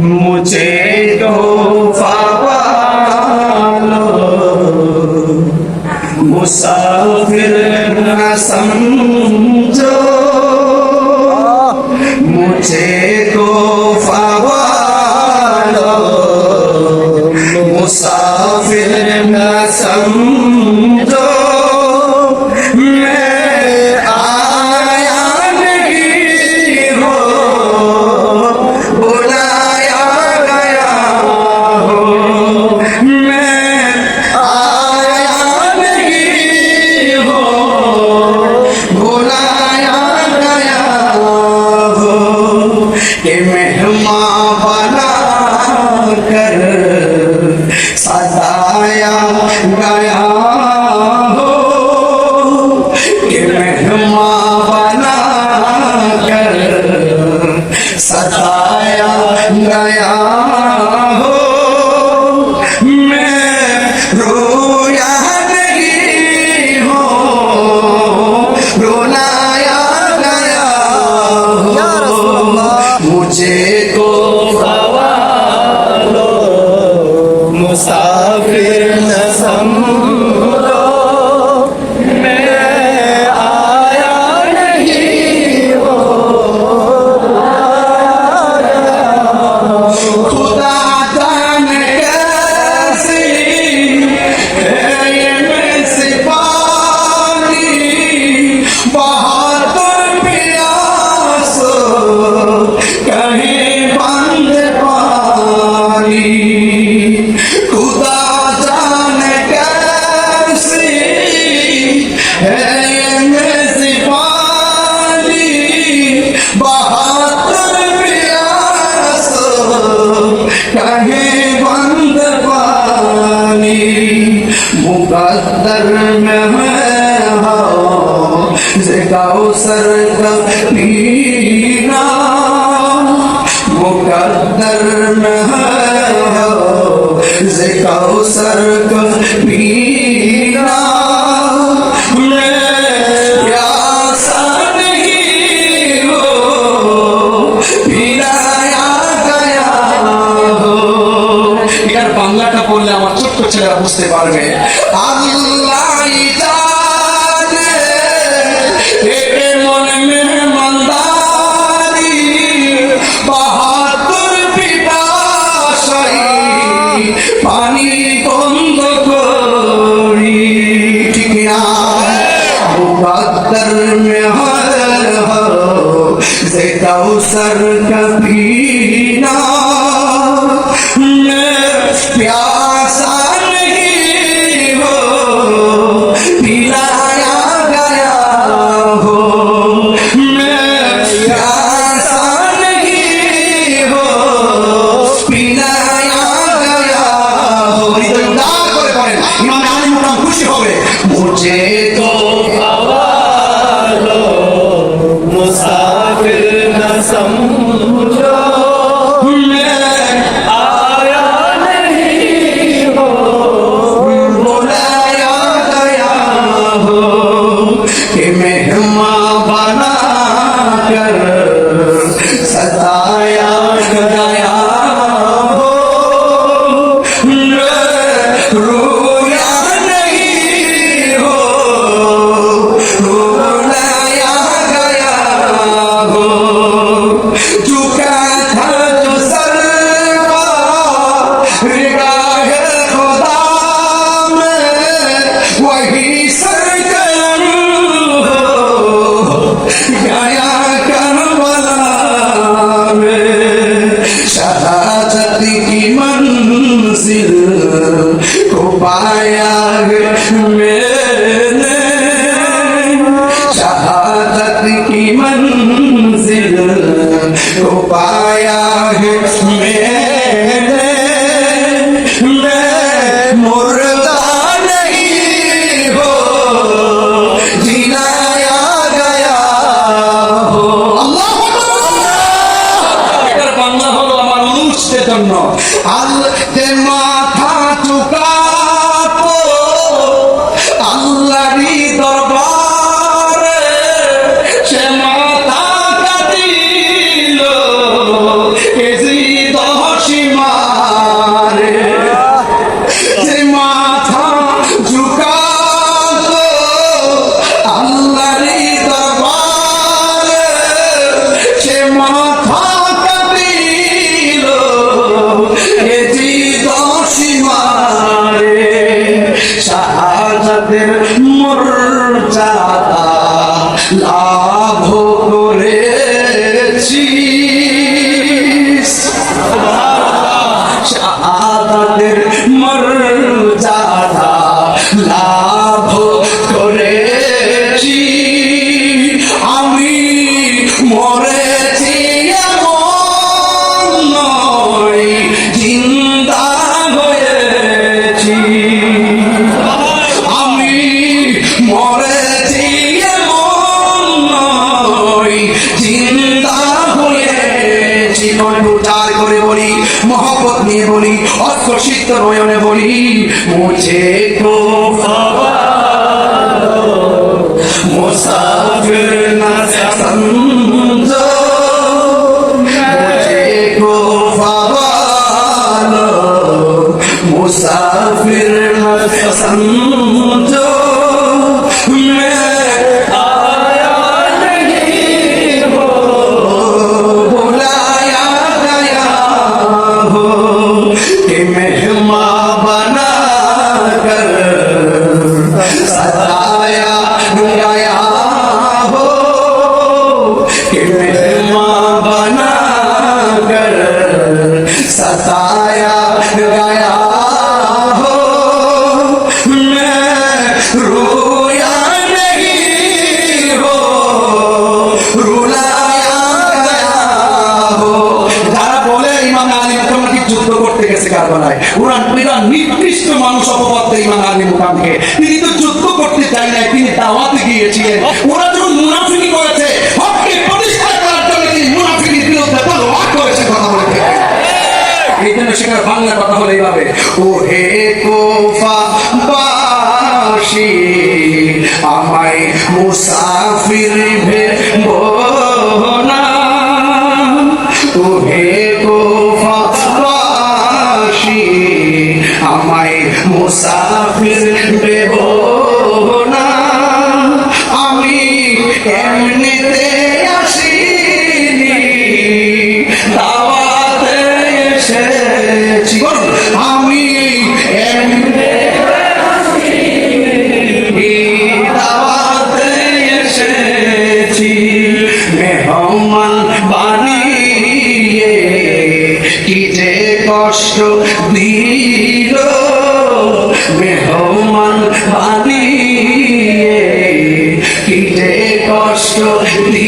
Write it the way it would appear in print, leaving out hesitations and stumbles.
मुझे तो पालो मुसाफिर न समझो मुझे तो पालो मुसाफिर न समझो के मेहमान बना कर सताया गया हो कि मेहमान बना कर सताया गया हो मैं रोया नहीं हो रुलाया गया हो मुझे तो सवालो मुसाफिर न समझो मैं आया नहीं हो खुदा जाने कैसी है ये में पानी बहादुर प्यास कहीं बंद पानी खुदा जाने कैसी है ये पानी बहादुर प्यास कहीं बंद पानी मुकद्दर में है हो कौसर का पीना मुकद्दर में है हो कौसर का पीना मैं प्यासा नहीं हो पिलाया गया हो यार বাংলাটা পড়লে আমার ছোট্ট ছেলেরা বুঝতে পারবে আল্লাহ জানে এ মন মেহমানদারি বাহাদুর পিপাসাই পানি বন্ধ করি ঠিক না मुकद्दर में हर हो से कौसर का पीना मैं प्यासा नहीं हो पिलाया गया हो मैं प्यासा नहीं हो पिलाया गया हो इमाम आली मुकाम खुशी होवे मुझे तो पालो मुसाफिर न समझो मैं आया नहीं हो बुलाया गया हो कि मेहमान बना कर सताया गया हो रोया नहीं हो रुलाया गया हो झुका था जो सरवा निगाह खुदा में वही सरकरम हो गया करबला में शहादत की मंजिल को पाया मैंने शहादत की मंजिल को पाया मैंने मैं मुर्दा नहीं हो जिलाया गया हो अल्लाह এটার বাংলা হলো আমার লুচতে জন্য আল তে মাথা চুকাতো আল্লাহরই দরবারে সে মাথা কাটিল এ জিদ বলি, মহব্বত নিয়ে বলি, অস্পর্শিত নয়নে বলি, মুঝে তো মুসাফির না সমঝো, মুঝে को फवालो मुसाफिर न समझो, मैं आया नहीं हो बुलाया गया हो कि मेहमान बना कर सताया गया हो कि मेहमान बना कर सताया गया हो, मैं रोया नहीं हो रुलाया गया हो। যারা বলে ইমাম আলী মোটামুটি যুদ্ধ করতে গেছে কারবালায়, ওরা নিকৃষ্ট মানুষ অপবাদ দেয় ইমাম আলী মোটামুটি। তিনি তো যুদ্ধ করতে চাই নাই, তিনি দাওয়াতে গিয়েছিলেন। ওরা যখন মুনাফিকি করেছে, হককে প্রতিষ্ঠা করার জন্য তিনি মুনাফিকির বিরুদ্ধে তলোয়ার করেছে, কথা বলতে। এই জন্য সেখানে বাংলা কথা হলো এইভাবে, ও হে কোফা বাসী আমায় মুসাফির ভেবো না, ও হে কোফা বাসী আমায় মুসাফির ভেবো না, আমি এমনিতে আসিনি দাওয়াতে এসেছি, আমি এমনিতে আসিনি দাওয়াতে এসেছি, মেহমান বানিয়ে কি যে কষ্ট দিল, মেহমান বানিয়ে কি যে কষ্ট দিল।